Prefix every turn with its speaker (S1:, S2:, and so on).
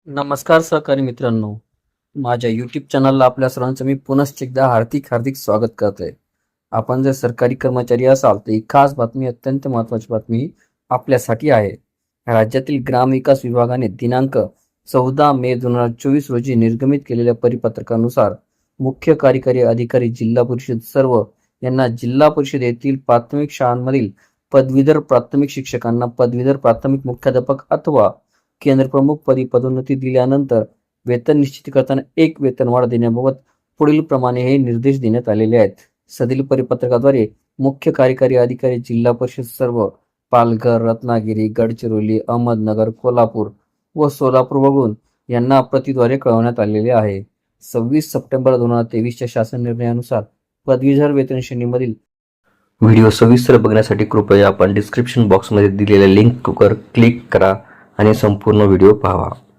S1: नमस्कार सहकारी मित्रांनो, माझ्या यूट्यूब चॅनलला आपल्या सर्वांचं मी पुनश्च एकदा हार्दिक स्वागत करतोय. आपण जर सरकारी कर्मचारी असाल तर ही खास बातमी, अत्यंत महत्त्वाची बातमी आपल्यासाठी आहे. राज्यातील ग्रामविकास विभागाने दिनांक 14 मे 2024 रोजी निर्गमित केलेल्या परिपत्रकानुसार मुख्य कार्यकारी अधिकारी जिल्हा परिषद सर्व यांना जिल्हा परिषद येथील प्राथमिक शाळांमधील पदवीधर प्राथमिक शिक्षकांना पदवीधर प्राथमिक मुख्याध्यापक अथवा केंद्रप्रमुख पदी पदोन्नती दिल्यानंतर वेतन निश्चित करताना एक वेतनवाढ देण्याबाबत पुढील प्रमाणे हे निर्देश देण्यात आलेले आहेत. सदरील परिपत्रकाद्वारे मुख्य कार्यकारी अधिकारी जिल्हा परिषद सर्व पालघर, रत्नागिरी, गडचिरोली, अहमदनगर, कोल्हापूर व सोलापूर वगळून यांना प्रतीद्वारे कळवण्यात आलेले आहे. 26 सप्टेंबर 2023 च्या शासन निर्णयानुसार पदवीधर वेतन श्रेणीमधील व्हिडिओ सविस्तर बघण्यासाठी कृपया आपण डिस्क्रिप्शन बॉक्समध्ये दिलेल्या लिंकवर क्लिक करा आणि संपूर्ण व्हिडिओ पाहावा.